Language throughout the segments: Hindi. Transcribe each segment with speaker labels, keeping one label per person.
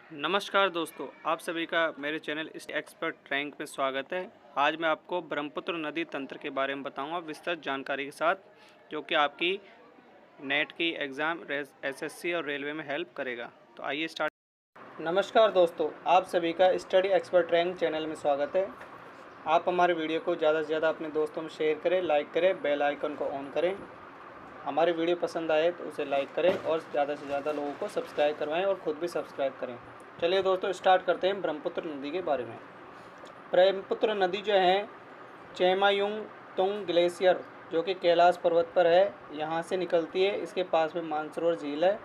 Speaker 1: नमस्कार दोस्तों, आप सभी का मेरे चैनल इस एक्सपर्ट रैंक में स्वागत है। आज मैं आपको ब्रह्मपुत्र नदी तंत्र के बारे में बताऊंगा विस्तृत जानकारी के साथ, जो कि आपकी नेट की एग्ज़ाम एसएससी और रेलवे में हेल्प करेगा। तो आइए स्टार्ट। नमस्कार दोस्तों, आप सभी का स्टडी एक्सपर्ट रैंक चैनल में स्वागत है। आप हमारे वीडियो को ज़्यादा से ज़्यादा अपने दोस्तों में शेयर करें, लाइक करें, बेल आइकन को ऑन करें। हमारे वीडियो पसंद आए तो उसे लाइक करें और ज़्यादा से ज़्यादा लोगों को सब्सक्राइब करवाएं और ख़ुद भी सब्सक्राइब करें। चलिए दोस्तों, स्टार्ट करते हैं ब्रह्मपुत्र नदी के बारे में। ब्रह्मपुत्र नदी जो है चेमायुंग तुंग ग्लेशियर, जो कि कैलाश पर्वत पर है, यहाँ से निकलती है। इसके पास में मानसरोवर झील है।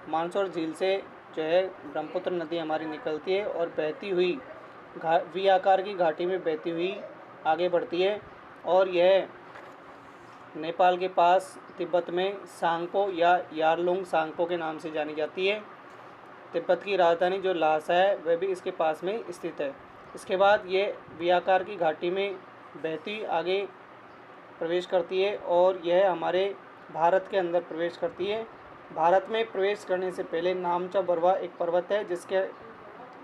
Speaker 1: मानसरोवर झील से जो है ब्रह्मपुत्र नदी हमारी निकलती है और बहती हुई वी आकार की घाटी में बहती हुई आगे बढ़ती है। और यह नेपाल के पास तिब्बत में सांगपो या यारलुंग सांगपो के नाम से जानी जाती है। तिब्बत की राजधानी जो लासा है वह भी इसके पास में स्थित है। इसके बाद ये वी आकार की घाटी में बहती आगे प्रवेश करती है और यह हमारे भारत के अंदर प्रवेश करती है। भारत में प्रवेश करने से पहले नामचा बरवा एक पर्वत है, जिसके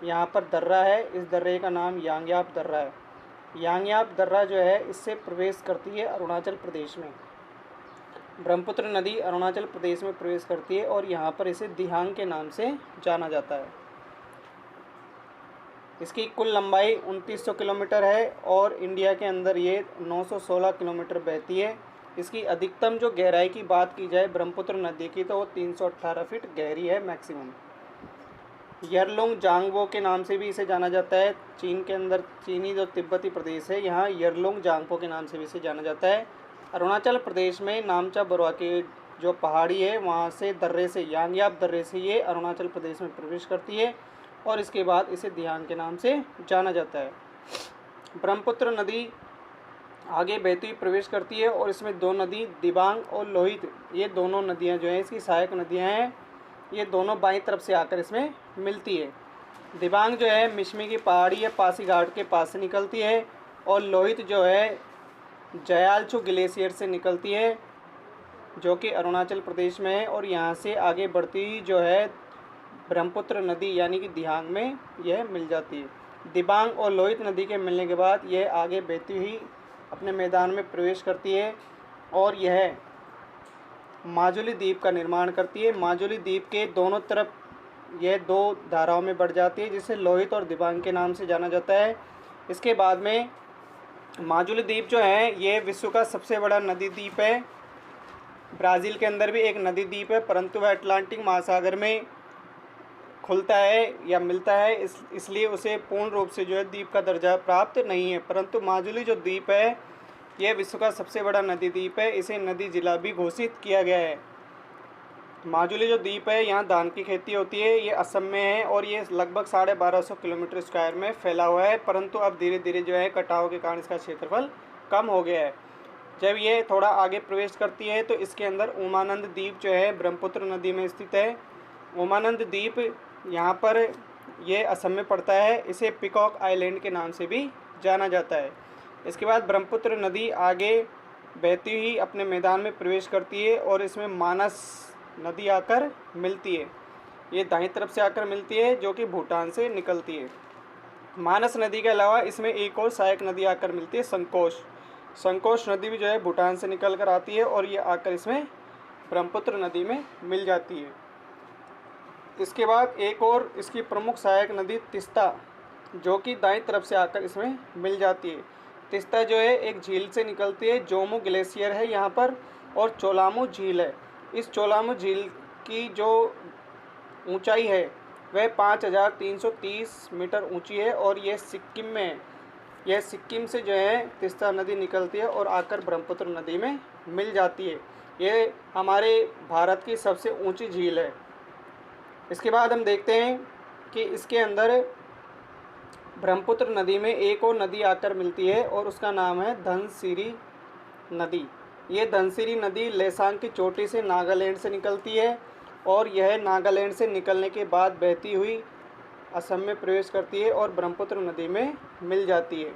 Speaker 1: यहाँ पर दर्रा है। इस दर्रे का नाम यांग्याप दर्रा है। यांग्याप दर्रा जो है इससे प्रवेश करती है अरुणाचल प्रदेश में। ब्रह्मपुत्र नदी अरुणाचल प्रदेश में प्रवेश करती है और यहाँ पर इसे दिहांग के नाम से जाना जाता है। इसकी कुल लंबाई 2900 किलोमीटर है और इंडिया के अंदर ये 916 किलोमीटर बहती है। इसकी अधिकतम जो गहराई की बात की जाए ब्रह्मपुत्र नदी की, तो वो 318 फीट गहरी है मैक्सिमम। यरलुंग जांगबो के नाम से भी इसे जाना जाता है। चीन के अंदर चीनी जो तिब्बती प्रदेश है, यहाँ यरलुंग जांगपो के नाम से भी इसे जाना जाता है। अरुणाचल प्रदेश में नामचा बरवा की जो पहाड़ी है, वहाँ से दर्रे से यांग्याप दर्रे से ये अरुणाचल प्रदेश में प्रवेश करती है और इसके बाद इसे दिहांग के नाम से जाना जाता है। ब्रह्मपुत्र नदी आगे बहती हुई प्रवेश करती है और इसमें दो नदी दिबांग और लोहित, ये दोनों नदियाँ जो हैं इसकी सहायक नदियाँ हैं। ये दोनों बाईं तरफ से आकर इसमें मिलती है। दिबांग जो है मिश्मी की पहाड़ी या पासीघाट के पास से निकलती है और लोहित जो है जयालचू ग्लेशियर से निकलती है, जो कि अरुणाचल प्रदेश में है। और यहाँ से आगे बढ़ती जो है ब्रह्मपुत्र नदी यानी कि दिहांग में यह मिल जाती है। दिबांग और लोहित नदी के मिलने के बाद यह आगे बहती हुई अपने मैदान में प्रवेश करती है और यह माजुली द्वीप का निर्माण करती है। माजुली द्वीप के दोनों तरफ यह दो धाराओं में बढ़ जाती है, जिसे लोहित और दिबांग के नाम से जाना जाता है। इसके बाद में माजुली द्वीप जो है ये विश्व का सबसे बड़ा नदी द्वीप है। ब्राज़ील के अंदर भी एक नदी द्वीप है, परंतु वह अटलांटिक महासागर में खुलता है या मिलता है, इसलिए उसे पूर्ण रूप से जो है द्वीप का दर्जा प्राप्त नहीं है। परंतु माजुली जो द्वीप है यह विश्व का सबसे बड़ा नदी द्वीप है। इसे नदी जिला भी घोषित किया गया है। माजुली जो द्वीप है यहाँ धान की खेती होती है। ये असम में है और ये लगभग 1250 किलोमीटर स्क्वायर में फैला हुआ है, परंतु अब धीरे धीरे जो है कटाव के कारण इसका क्षेत्रफल कम हो गया है। जब ये थोड़ा आगे प्रवेश करती है तो इसके अंदर उमानंद द्वीप जो है ब्रह्मपुत्र नदी में स्थित है। उमानंद द्वीप यहाँ पर ये असम में पड़ता है। इसे पिकॉक आइलैंड के नाम से भी जाना जाता है। इसके बाद ब्रह्मपुत्र नदी आगे बहती हुई अपने मैदान में प्रवेश करती है और इसमें मानस नदी आकर मिलती है। ये दाईं तरफ से आकर मिलती है, जो कि भूटान से निकलती है। मानस नदी के अलावा इसमें एक और सहायक नदी आकर मिलती है, संकोश। संकोश नदी भी जो है भूटान से निकल कर आती है और ये आकर इसमें ब्रह्मपुत्र नदी में मिल जाती है। इसके बाद एक और इसकी प्रमुख सहायक नदी तिस्ता, जो कि दाईं तरफ से आकर इसमें मिल जाती है। तिस्ता जो है एक झील से निकलती है, जोमू ग्लेशियर है यहाँ पर और चोलामू झील है। इस चोलामू झील की जो ऊंचाई है वह 5330 मीटर ऊंची है और यह सिक्किम में है। यह सिक्किम से जो है तिस्ता नदी निकलती है और आकर ब्रह्मपुत्र नदी में मिल जाती है। ये हमारे भारत की सबसे ऊंची झील है। इसके बाद हम देखते हैं कि इसके अंदर ब्रह्मपुत्र नदी में एक और नदी आकर मिलती है और उसका नाम है धनसिरी नदी। ये धनसिरी नदी लेसांग की चोटी से नागालैंड से निकलती है और यह नागालैंड से निकलने के बाद बहती हुई असम में प्रवेश करती है और ब्रह्मपुत्र नदी में मिल जाती है।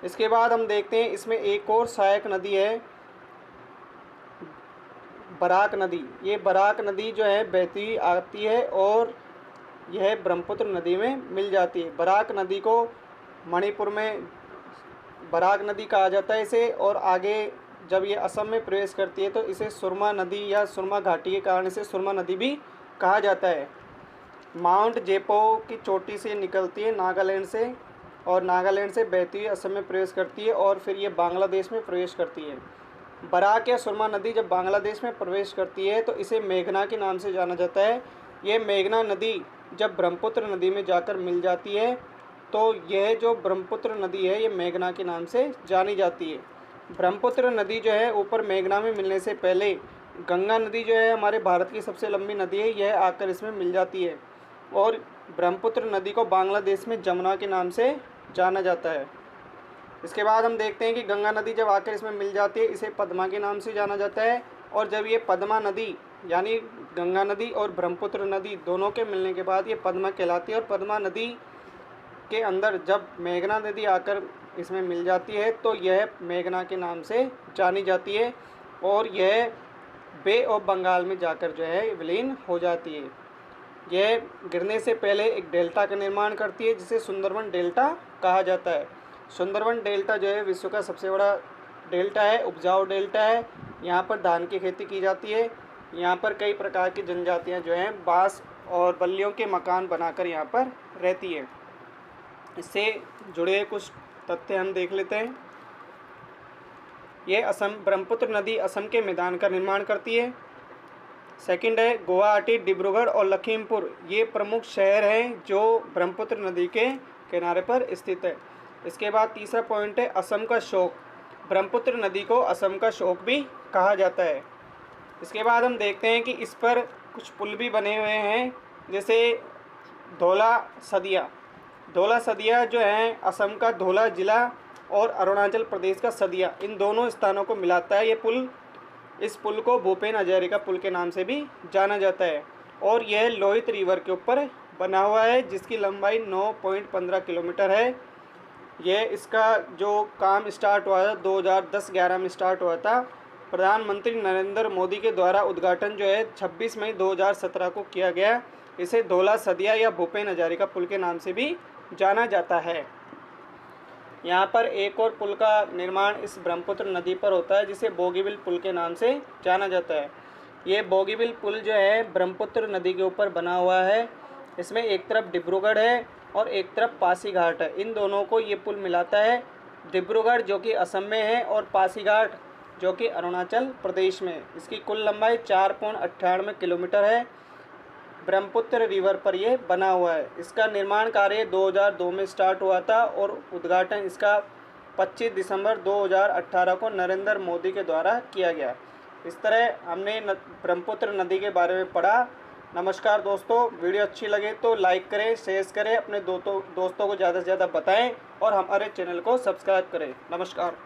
Speaker 1: इसके बाद हम देखते हैं इसमें एक और सहायक नदी है, बराक नदी। ये बराक नदी जो है बहती आती है और यह ब्रह्मपुत्र नदी में मिल जाती है। बराक नदी को मणिपुर में बराक नदी कहा जाता है इसे, और आगे जब ये असम में प्रवेश करती है तो इसे सुरमा नदी या सुरमा घाटी के कारण इसे सुरमा नदी भी कहा जाता है। माउंट जेपो की चोटी से निकलती है नागालैंड से, और नागालैंड से बहती हुई असम में प्रवेश करती है और फिर ये बांग्लादेश में प्रवेश करती है। बराक या सुरमा नदी जब बांग्लादेश में प्रवेश करती है तो इसे मेघना के नाम से जाना जाता है। ये मेघना नदी जब ब्रह्मपुत्र नदी में जाकर मिल जाती है तो यह जो ब्रह्मपुत्र नदी है ये मेघना के नाम से जानी जाती है। ब्रह्मपुत्र नदी जो है ऊपर मेघना में मिलने से पहले गंगा नदी जो है हमारे भारत की सबसे लंबी नदी है, यह आकर इसमें मिल जाती है, और ब्रह्मपुत्र नदी को बांग्लादेश में जमुना के नाम से जाना जाता है। इसके बाद हम देखते हैं कि गंगा नदी जब आकर इसमें मिल जाती है इसे पद्मा के नाम से जाना जाता है, और जब ये पद्मा नदी यानी गंगा नदी और ब्रह्मपुत्र नदी दोनों के मिलने के बाद ये पद्मा कहलाती है, और पद्मा नदी के अंदर जब मेघना नदी आकर इसमें मिल जाती है तो यह मेघना के नाम से जानी जाती है, और यह बे ऑफ बंगाल में जाकर जो है विलीन हो जाती है। यह गिरने से पहले एक डेल्टा का निर्माण करती है जिसे सुंदरवन डेल्टा कहा जाता है। सुंदरवन डेल्टा जो है विश्व का सबसे बड़ा डेल्टा है, उपजाऊ डेल्टा है। यहाँ पर धान की खेती की जाती है। यहाँ पर कई प्रकार की जनजातियाँ जो हैं बांस और बल्लियों के मकान बनाकर यहाँ पर रहती है। इससे जुड़े कुछ तथ्य हम देख लेते हैं। ये असम ब्रह्मपुत्र नदी असम के मैदान का निर्माण करती है। सेकंड है गुवाहाटी, डिब्रूगढ़ और लखीमपुर, ये प्रमुख शहर हैं जो ब्रह्मपुत्र नदी के किनारे पर स्थित है। इसके बाद तीसरा पॉइंट है असम का शोक। ब्रह्मपुत्र नदी को असम का शोक भी कहा जाता है। इसके बाद हम देखते हैं कि इस पर कुछ पुल भी बने हुए हैं, जैसे धौला सदिया। धौला सदिया जो है असम का धौला जिला और अरुणाचल प्रदेश का सदिया, इन दोनों स्थानों को मिलाता है ये पुल। इस पुल को भूपेन हजारिका पुल के नाम से भी जाना जाता है, और यह लोहित रिवर के ऊपर बना हुआ है जिसकी लंबाई 9.15 किलोमीटर है। यह इसका जो काम स्टार्ट हुआ था 2010-11 में स्टार्ट हुआ था। प्रधानमंत्री नरेंद्र मोदी के द्वारा उद्घाटन जो है 26 मई 2017 को किया गया। इसे धौला सदिया या भूपेन हजारिका पुल के नाम से भी जाना जाता है। यहाँ पर एक और पुल का निर्माण इस ब्रह्मपुत्र नदी पर होता है जिसे बोगीबिल पुल के नाम से जाना जाता है। ये बोगीबिल पुल जो है ब्रह्मपुत्र नदी के ऊपर बना हुआ है। इसमें एक तरफ डिब्रूगढ़ है और एक तरफ पासीघाट है, इन दोनों को ये पुल मिलाता है। डिब्रूगढ़ जो कि असम में है और पासीघाट जो कि अरुणाचल प्रदेश में। इसकी कुल लंबाई 4.98 किलोमीटर है। ब्रह्मपुत्र रिवर पर यह बना हुआ है। इसका निर्माण कार्य 2002 में स्टार्ट हुआ था और उद्घाटन इसका 25 दिसंबर 2018 को नरेंद्र मोदी के द्वारा किया गया। इस तरह हमने ब्रह्मपुत्र नदी के बारे में पढ़ा। नमस्कार दोस्तों, वीडियो अच्छी लगे तो लाइक करें, शेयर करें, अपने दोस्तों को ज़्यादा से ज़्यादा बताएं और हमारे चैनल को सब्सक्राइब करें। नमस्कार।